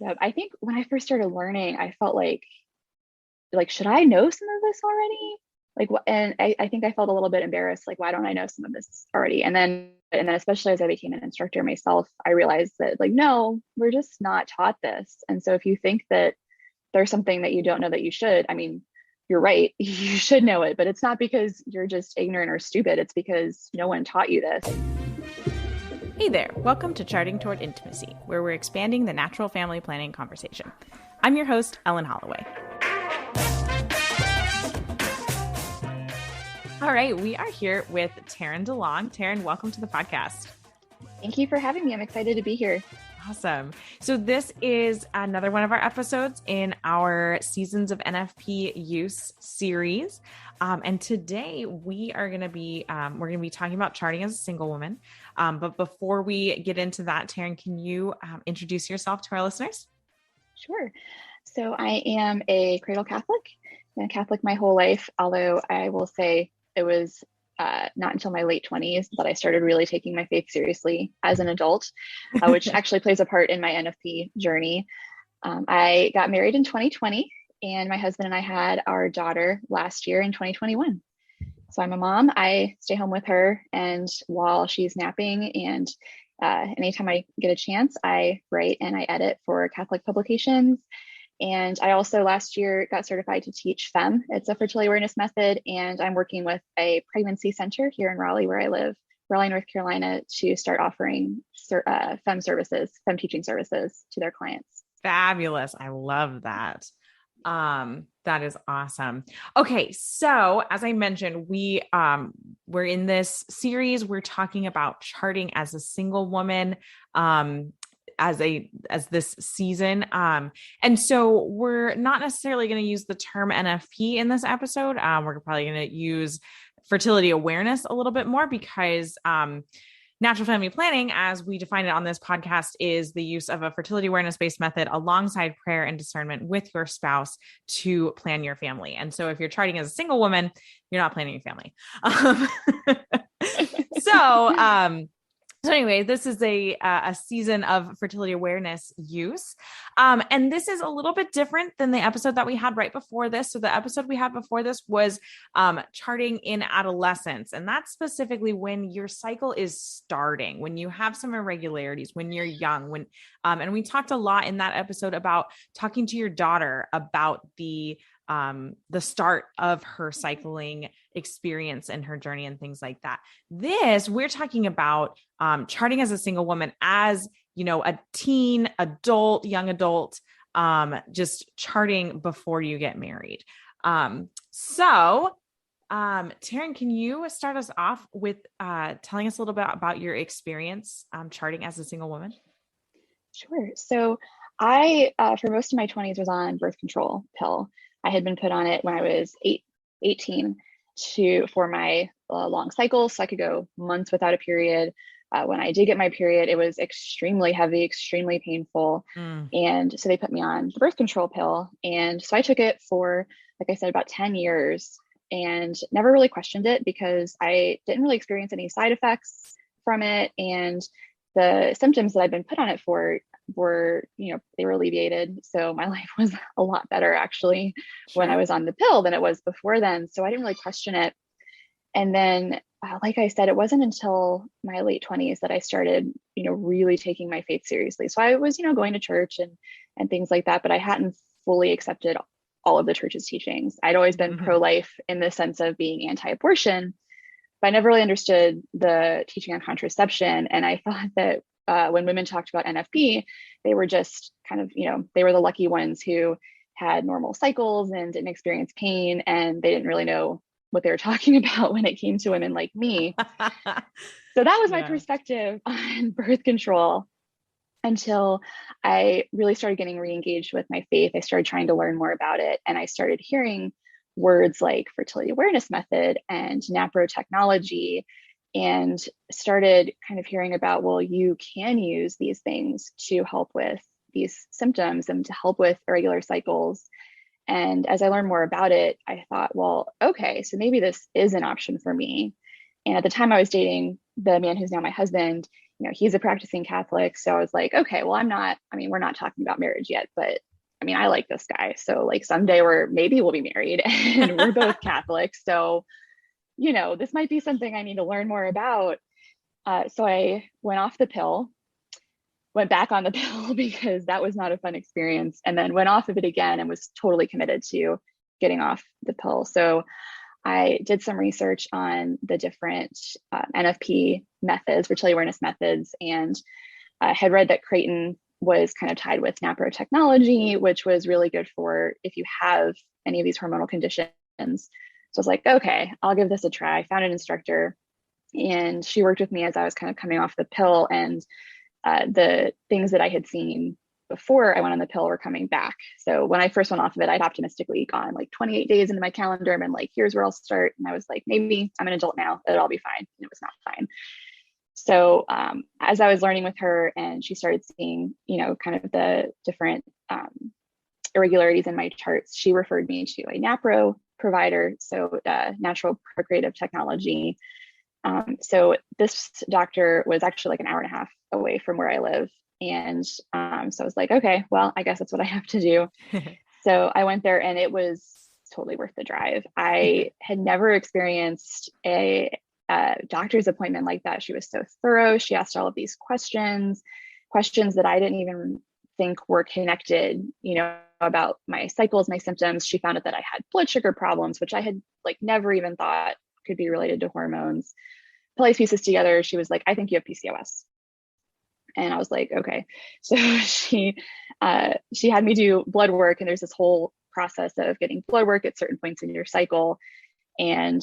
Yeah, I think when I first started learning, I felt like should I know some of this already? And I think I felt a little bit embarrassed, like, why don't I know some of this already? And then especially as I became an instructor myself, I realized that like, no, we're just not taught this. And so if you think that there's something that you don't know that you should, I mean, you're right, you should know it, but it's not because you're just ignorant or stupid. It's because no one taught you this. Hey there, welcome to Charting Toward Intimacy, where we're expanding the natural family planning conversation. I'm your host, Ellen Holloway. All right, we are here with Taryn DeLong. Taryn, welcome to the podcast. Thank you for having me. I'm excited to be here. Awesome. So this is another one of our episodes in our Seasons of NFP Use series. And today we are going to be, talking about charting as a single woman. But before we get into that, Taryn, can you introduce yourself to our listeners? Sure. So I am a cradle Catholic. Been a Catholic my whole life, although I will say it was not until my late 20s that I started really taking my faith seriously as an adult, which actually plays a part in my NFP journey. I got married in 2020, and my husband and I had our daughter last year in 2021. So I'm a mom. I stay home with her, and while she's napping and anytime I get a chance, I write and I edit for Catholic publications. And I also last year got certified to teach FEM. It's a fertility awareness method. And I'm working with a pregnancy center here in Raleigh, where I live, Raleigh, North Carolina, to start offering FEM services, FEM teaching services to their clients. Fabulous. I love that. That is awesome. Okay. So as I mentioned, we're in this series, we're talking about charting as a single woman, as this season. And so we're not necessarily going to use the term NFP in this episode. We're probably going to use fertility awareness a little bit more because, natural family planning, as we define it on this podcast, is the use of a fertility awareness-based method alongside prayer and discernment with your spouse to plan your family. And so if you're charting as a single woman, you're not planning your family. So anyway, this is a season of fertility awareness use. And this is a little bit different than the episode that we had right before this. So the episode we had before this was charting in adolescence. And that's specifically when your cycle is starting, when you have some irregularities, when you're young, and we talked a lot in that episode about talking to your daughter about the start of her cycling experience and her journey and things like that. We're talking about charting as a single woman, as a teen, adult, young adult, just charting before you get married. So Taryn, can you start us off with telling us a little bit about your experience charting as a single woman? Sure. So I, for most of my 20s, was on birth control pill. I had been put on it when I was 18 for my long cycles, so I could go months without a period. When I did get my period, it was extremely heavy, extremely painful. And so they put me on the birth control pill. And so I took it for, like I said, about 10 years and never really questioned it because I didn't really experience any side effects from it. And the symptoms that I've been put on it for were, they were alleviated. So my life was a lot better actually when I was on the pill than it was before then. So I didn't really question it. And then, like I said, it wasn't until my late 20s that I started, really taking my faith seriously. So I was, going to church and things like that, but I hadn't fully accepted all of the church's teachings. I'd always been pro-life in the sense of being anti-abortion, but I never really understood the teaching on contraception. And I thought that when women talked about NFP, they were just kind of, they were the lucky ones who had normal cycles and didn't experience pain, and they didn't really know what they were talking about when it came to women like me. So that was my perspective on birth control until I really started getting re-engaged with my faith. I started trying to learn more about it, and I started hearing words like fertility awareness method and NAPRO technology, and started kind of hearing about, well, you can use these things to help with these symptoms and to help with irregular cycles. And as I learned more about it, I thought, well, okay, so maybe this is an option for me. And at the time I was dating the man who's now my husband, he's a practicing Catholic. So I was like, okay, well, we're not talking about marriage yet, but I mean, I like this guy. So like someday maybe we'll be married and we're both Catholic. So, this might be something I need to learn more about. So I went off the pill, went back on the pill because that was not a fun experience, and then went off of it again and was totally committed to getting off the pill. So I did some research on the different NFP methods, fertility awareness methods, and had read that Creighton was kind of tied with NAPRO technology, which was really good for if you have any of these hormonal conditions. So I was like, okay, I'll give this a try. I found an instructor, and she worked with me as I was kind of coming off the pill, and the things that I had seen before I went on the pill were coming back. So when I first went off of it, I'd optimistically gone like 28 days into my calendar and been like, here's where I'll start. And I was like, maybe I'm an adult now, it'll all be fine. And it was not fine. So as I was learning with her and she started seeing, kind of the different irregularities in my charts, she referred me to a NAPRO provider, so natural procreative technology. So this doctor was actually like an hour and a half away from where I live. And so I was like, okay, well, I guess that's what I have to do. So I went there and it was totally worth the drive. I had never experienced a doctor's appointment like that. She was so thorough. She asked all of these questions that I didn't even think were connected, about my cycles, my symptoms. She found out that I had blood sugar problems, which I had like never even thought could be related to hormones. Put all these pieces together. She was like, I think you have PCOS. And I was like, okay. So she had me do blood work, and there's this whole process of getting blood work at certain points in your cycle. And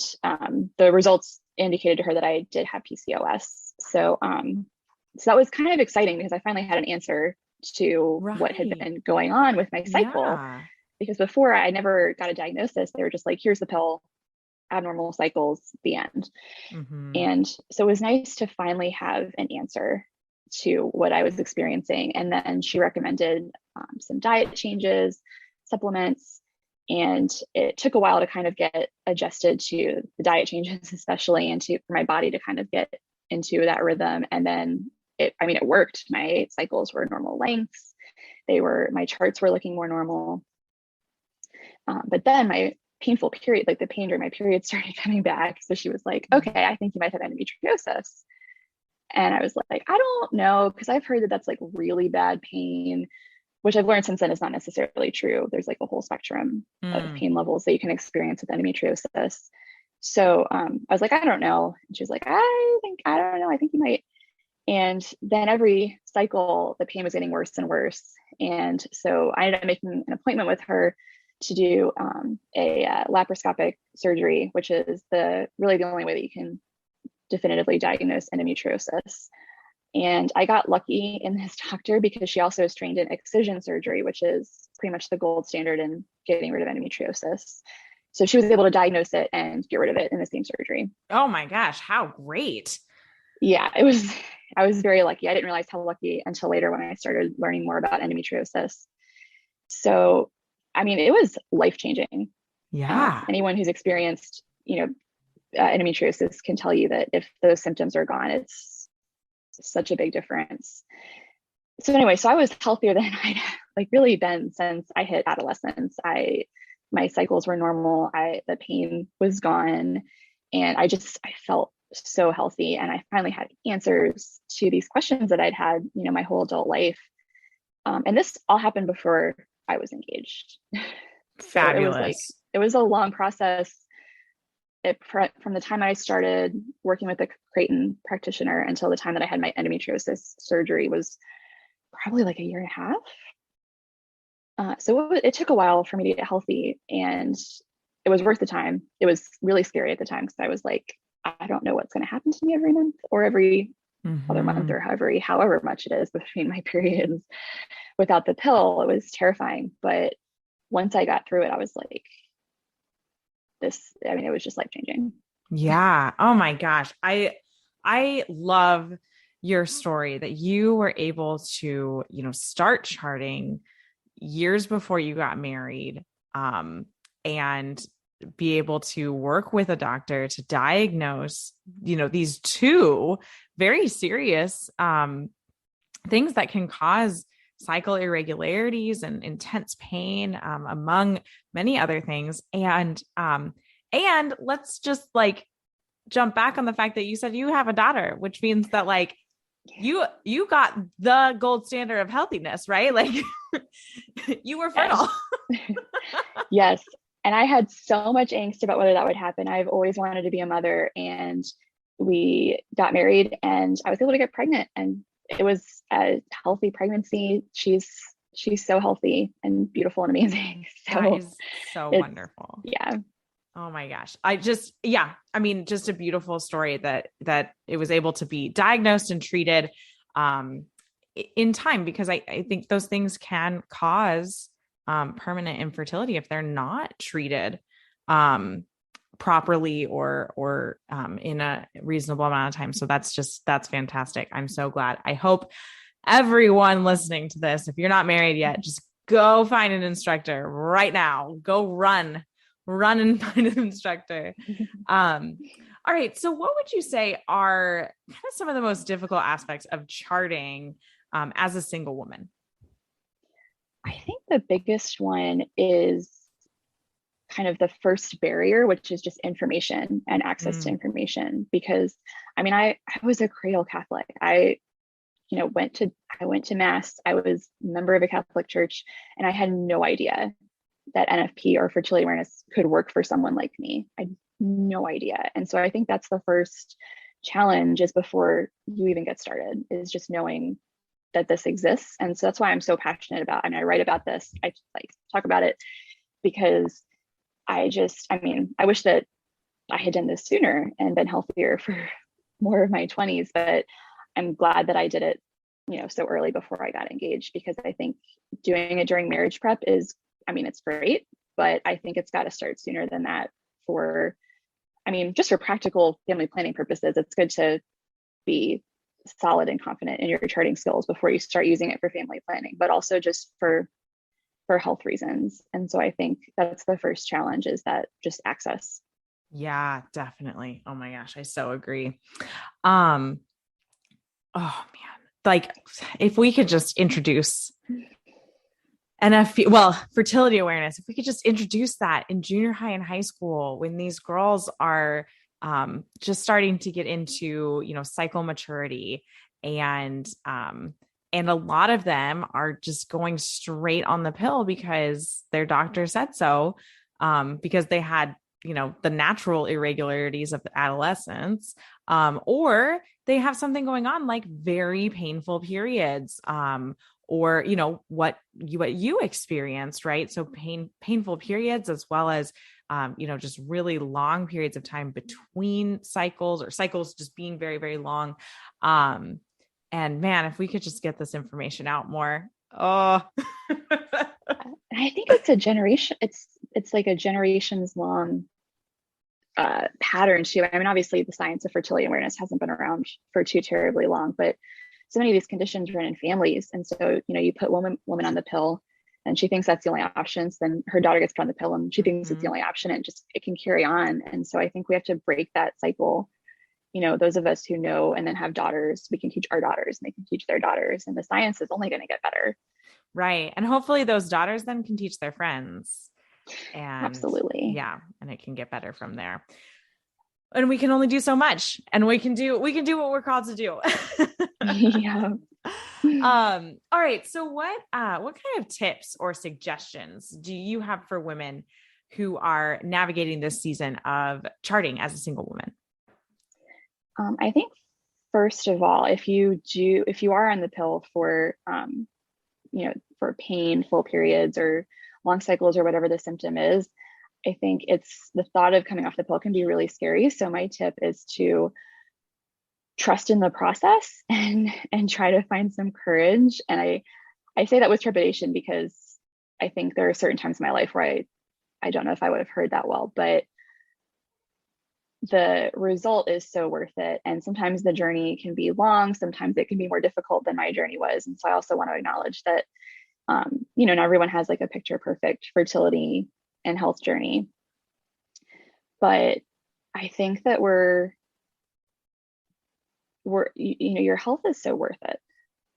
the results indicated to her that I did have PCOS. So that was kind of exciting because I finally had an answer to what had been going on with my cycle. Yeah. Because before I never got a diagnosis, they were just like, here's the pill, abnormal cycles, the end. Mm-hmm. And so it was nice to finally have an answer to what I was experiencing. And then she recommended some diet changes, supplements, and it took a while to kind of get adjusted to the diet changes, especially, and for my body to kind of get into that rhythm. And then it worked. My cycles were normal lengths. My charts were looking more normal. But then my painful period, like the pain during my period, started coming back. So she was like, okay, I think you might have endometriosis. And I was like, I don't know, because I've heard that that's like really bad pain, which I've learned since then is not necessarily true. There's like a whole spectrum of pain levels that you can experience with endometriosis. So I was like, I don't know. And she was like, I don't know. I think you might. And then every cycle, the pain was getting worse and worse. And so I ended up making an appointment with her to do a laparoscopic surgery, which is really the only way that you can definitively diagnose endometriosis. And I got lucky in this doctor because she also is trained in excision surgery, which is pretty much the gold standard in getting rid of endometriosis. So she was able to diagnose it and get rid of it in the same surgery. Oh my gosh, how great. Yeah, I was very lucky. I didn't realize how lucky until later when I started learning more about endometriosis. So, it was life-changing. Yeah. Anyone who's experienced, endometriosis can tell you that if those symptoms are gone, it's such a big difference. So anyway, I was healthier than I'd like really been since I hit adolescence. My cycles were normal. The pain was gone, and I felt so healthy. And I finally had answers to these questions that I'd had, my whole adult life. And this all happened before I was engaged. Fabulous. It was a long process. From the time I started working with a Creighton practitioner until the time that I had my endometriosis surgery was probably like a year and a half. So it took a while for me to get healthy, and it was worth the time. It was really scary at the time because I was like, I don't know what's going to happen to me every month or every other month or however much it is between my periods without the pill. It was terrifying. But once I got through it, I was like, it was just life-changing. Yeah. Oh my gosh. I love your story that you were able to, start charting years before you got married. And be able to work with a doctor to diagnose, these two very serious things that can cause cycle irregularities and intense pain, among many other things. And let's just like jump back on the fact that you said you have a daughter, which means that like you got the gold standard of healthiness, right? Like you were fertile. Yes. And I had so much angst about whether that would happen. I've always wanted to be a mother, and we got married and I was able to get pregnant, and it was a healthy pregnancy. She's so healthy and beautiful and amazing. So that is so wonderful. Yeah. Oh my gosh. just a beautiful story that it was able to be diagnosed and treated in time, because I think those things can cause permanent infertility if they're not treated properly or in a reasonable amount of time. So that's fantastic. I'm so glad. I hope everyone listening to this, if you're not married yet, just go find an instructor right now. Go run and find an instructor. All right. So what would you say are kind of some of the most difficult aspects of charting as a single woman? I think the biggest one is kind of the first barrier, which is just information and access to information. Because I was a cradle Catholic. I went to mass. I was a member of a Catholic church, and I had no idea that NFP or fertility awareness could work for someone like me. I had no idea. And so I think that's the first challenge, is before you even get started, is just knowing that this exists. And so that's why I'm so passionate about, I write about this, I talk about it, because I wish that I had done this sooner and been healthier for more of my 20s, but I'm glad that I did it, so early before I got engaged, because I think doing it during marriage prep is, it's great, but I think it's got to start sooner than that just for practical family planning purposes. It's good to be solid and confident in your charting skills before you start using it for family planning, but also just for health reasons. And so I think that's the first challenge, is that just access. Yeah, definitely. Oh my gosh, I so agree. Oh man, like if we could just introduce NFP, fertility awareness, if we could just introduce that in junior high and high school, when these girls are just starting to get into, cycle maturity, and a lot of them are just going straight on the pill because their doctor said so, because they had, the natural irregularities of adolescence, or they have something going on like very painful periods, or, what you experienced, right? So painful periods, as well as, just really long periods of time between cycles, or cycles just being very, very long. And man, if we could just get this information out more. Oh, I think it's a generation. It's like a generations long pattern too. Obviously the science of fertility awareness hasn't been around for too terribly long, but so many of these conditions run in families. And so, you put woman on the pill and she thinks that's the only option. So then her daughter gets put on the pill and she thinks it's the only option, and just, it can carry on. And so I think we have to break that cycle. Those of us who know and then have daughters, we can teach our daughters and they can teach their daughters, and the science is only going to get better. Right. And hopefully those daughters then can teach their friends. And absolutely. Yeah. And it can get better from there. And we can only do so much, and we can do what we're called to do. Yeah. All right. So what kind of tips or suggestions do you have for women who are navigating this season of charting as a single woman? I think first of all, if you are on the pill for, for painful periods or long cycles or whatever the symptom is, I think it's the thought of coming off the pill can be really scary. So my tip is to trust in the process and try to find some courage. And I say that with trepidation, because I think there are certain times in my life where I don't know if I would have heard that well, but the result is so worth it. And sometimes the journey can be long, sometimes it can be more difficult than my journey was. And so I also want to acknowledge that, not everyone has like a picture perfect fertility and health journey. But I think that your health is so worth it.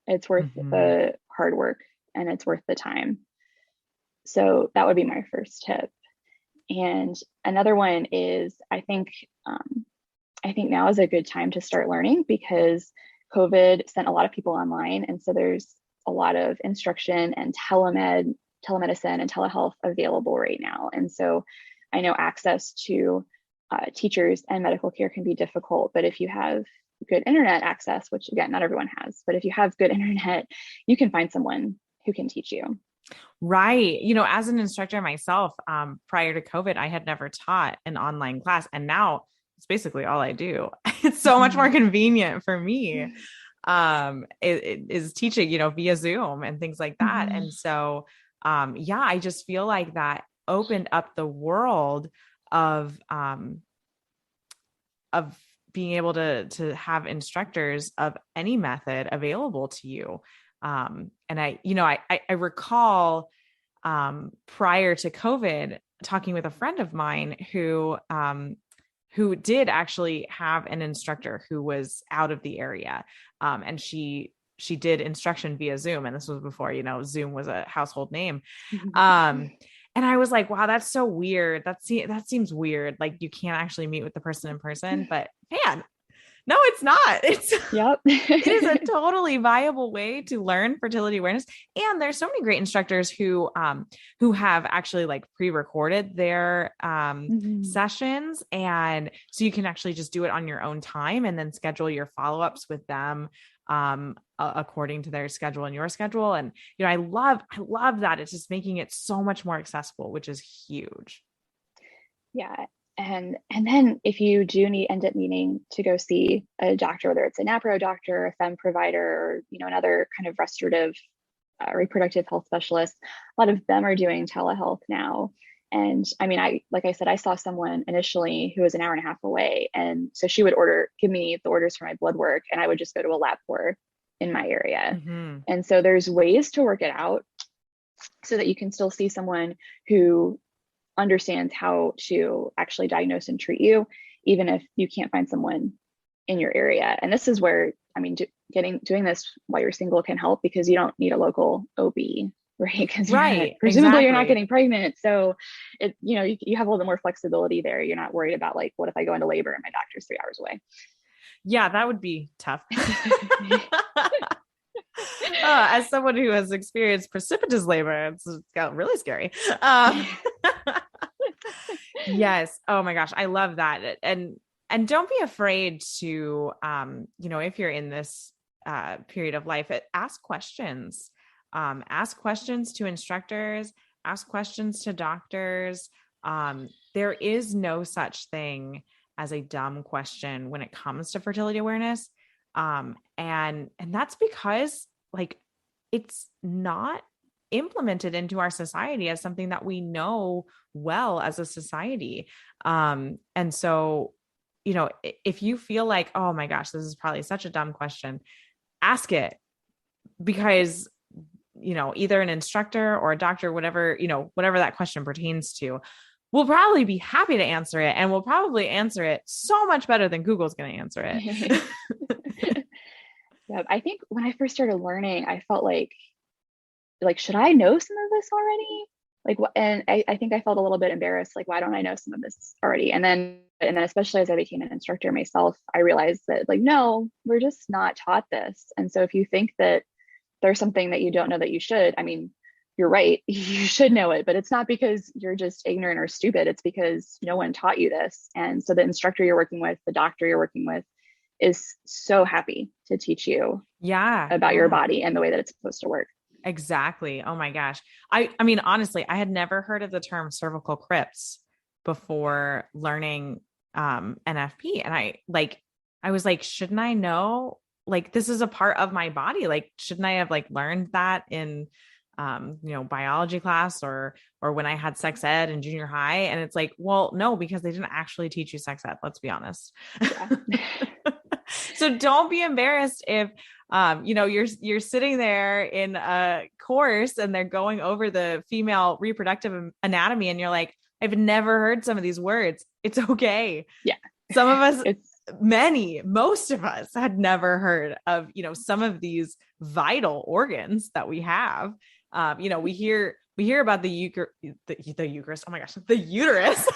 It's worth Mm-hmm. the hard work and it's worth the time. So that would be my first tip. And another one is I think now is a good time to start learning because COVID sent a lot of people online. And so there's a lot of instruction and telemedicine and telehealth available right now. And so I know access to teachers and medical care can be difficult, but if you have good internet access, which again, not everyone has, but if you have good internet, you can find someone who can teach you. Right. As an instructor myself, prior to COVID, I had never taught an online class, and now it's basically all I do. It's so much more convenient for me. It is teaching, via Zoom and things like that. Mhm. And so, yeah, I just feel like that opened up the world of being able to have instructors of any method available to you. And I recall prior to COVID talking with a friend of mine who did actually have an instructor who was out of the area. And she did instruction via Zoom. And this was before, Zoom was a household name. And I was like, wow, that's so weird. That seems weird. Like you can't actually meet with the person in person, but man, no, it's not. Yep. It is a totally viable way to learn fertility awareness. And there's so many great instructors who have actually like pre-recorded their Mhm. sessions. And so you can actually just do it on your own time and then schedule your follow-ups with them according to their schedule and your schedule. And, I love that. It's just making it so much more accessible, which is huge. Yeah. And then if you do end up needing to go see a doctor, whether it's a NAPRO doctor, a FEM provider, or another kind of restorative reproductive health specialist, a lot of them are doing telehealth now. And I mean, like I said, I saw someone initially who was an hour and a half away, and so she would give me the orders for my blood work, and I would just go to a LabCorp in my area. Mm-hmm. And so there's ways to work it out so that you can still see someone who understands how to actually diagnose and treat you, even if you can't find someone in your area. And this is where, I mean, doing this while you're single can help because you don't need a local OB, right? Because Right. presumably you're not Exactly. getting pregnant. So you have a little bit more flexibility there. You're not worried about like, what if I go into labor and my doctor's 3 hours away? Yeah, that would be tough. As someone who has experienced precipitous labor, it's got really scary. Yes. Oh my gosh, I love that. And don't be afraid to, if you're in this period of life, ask questions. Ask questions to instructors. Ask questions to doctors. There is no such thing as a dumb question when it comes to fertility awareness. And that's because like it's not implemented into our society as something that we know well as a society. And so, if you feel like, oh my gosh, this is probably such a dumb question, ask it because, either an instructor or a doctor, whatever that question pertains to, will probably be happy to answer it, and will probably answer it so much better than Google's going to answer it. Yeah, I think when I first started learning, I felt like should I know some of this already? Like what? And I think I felt a little bit embarrassed, like why don't I know some of this already? And then especially as I became an instructor myself, I realized that like no, we're just not taught this. And so if you think that there's something that you don't know that you should, I mean, you're right, you should know it, but it's not because you're just ignorant or stupid. It's because no one taught you this. And so the instructor you're working with, the doctor you're working with, is so happy to teach you Yeah. about your Yeah. body and the way that it's supposed to work. Exactly. Oh my gosh. I mean, honestly, I had never heard of the term cervical crypts before learning NFP. And I was like, shouldn't I know? Like, this is a part of my body. Like, shouldn't I have like learned that in biology class or when I had sex ed in junior high? And it's like, well, no, because they didn't actually teach you sex ed. Let's be honest. Yeah. So don't be embarrassed if you're sitting there in a course and they're going over the female reproductive anatomy and you're like, I've never heard some of these words. It's okay. Yeah. Some of us, most of us had never heard of, some of these vital organs that we have. We hear about the Eucharist. Oh my gosh, the uterus.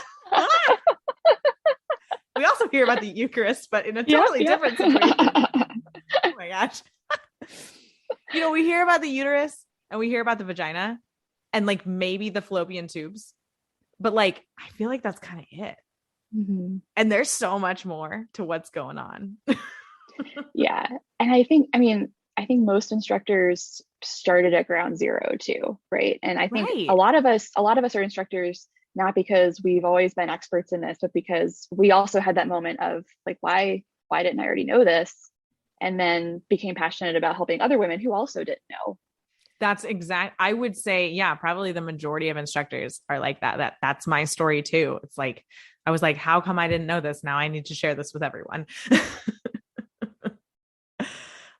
We also hear about the Eucharist, but in a totally different situation. Oh my gosh. We hear about the uterus and we hear about the vagina and like maybe the fallopian tubes, but like, I feel like that's kind of it. Mm-hmm. And there's so much more to what's going on. Yeah. And I think most instructors started at ground zero too. Right. And I think a lot of us are instructors, not because we've always been experts in this, but because we also had that moment of like, why didn't I already know this? And then became passionate about helping other women who also didn't know. I would say, yeah, probably the majority of instructors are like that. That's my story too. It's like, I was like, how come I didn't know this? Now I need to share this with everyone.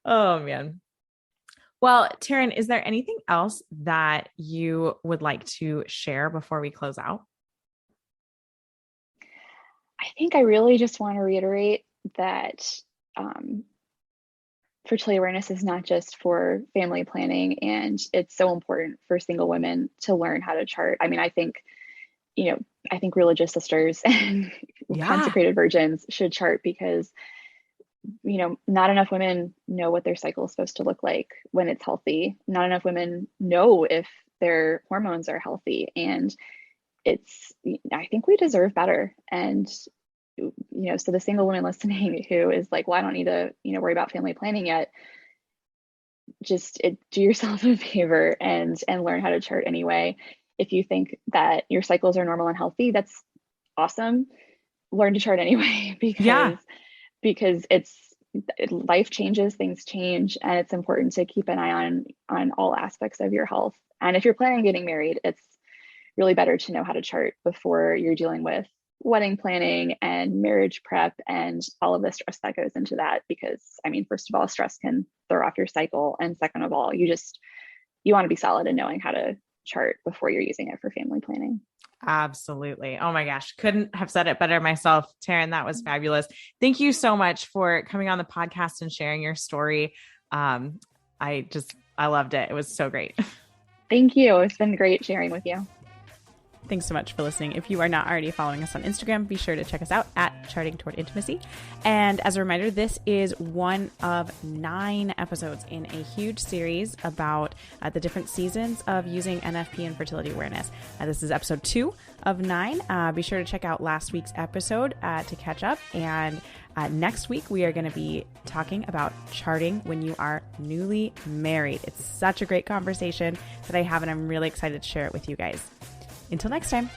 Oh man. Well, Taryn, is there anything else that you would like to share before we close out? I think I really just want to reiterate that fertility awareness is not just for family planning, and it's so important for single women to learn how to chart. I mean, I think religious sisters and consecrated virgins should chart because, not enough women know what their cycle is supposed to look like when it's healthy. Not enough women know if their hormones are healthy. And I think we deserve better. And, so the single woman listening who is like, well, I don't need to, worry about family planning yet. Just do yourself a favor and learn how to chart anyway. If you think that your cycles are normal and healthy, that's awesome. Learn to chart anyway, because life changes, things change, and it's important to keep an eye on all aspects of your health. And if you're planning on getting married, it's really better to know how to chart before you're dealing with wedding planning and marriage prep and all of the stress that goes into that. Because first of all, stress can throw off your cycle, and second of all, you want to be solid in knowing how to chart before you're using it for family planning. Absolutely. Oh my gosh. Couldn't have said it better myself. Taryn, that was fabulous. Thank you so much for coming on the podcast and sharing your story. I loved it. It was so great. Thank you. It's been great sharing with you. Thanks so much for listening. If you are not already following us on Instagram, be sure to check us out at Charting Toward Intimacy. And as a reminder, this is one of 9 episodes in a huge series about the different seasons of using NFP and fertility awareness. This is episode 2 of 9. Be sure to check out last week's episode to catch up. And next week, we are going to be talking about charting when you are newly married. It's such a great conversation that I have, and I'm really excited to share it with you guys. Until next time.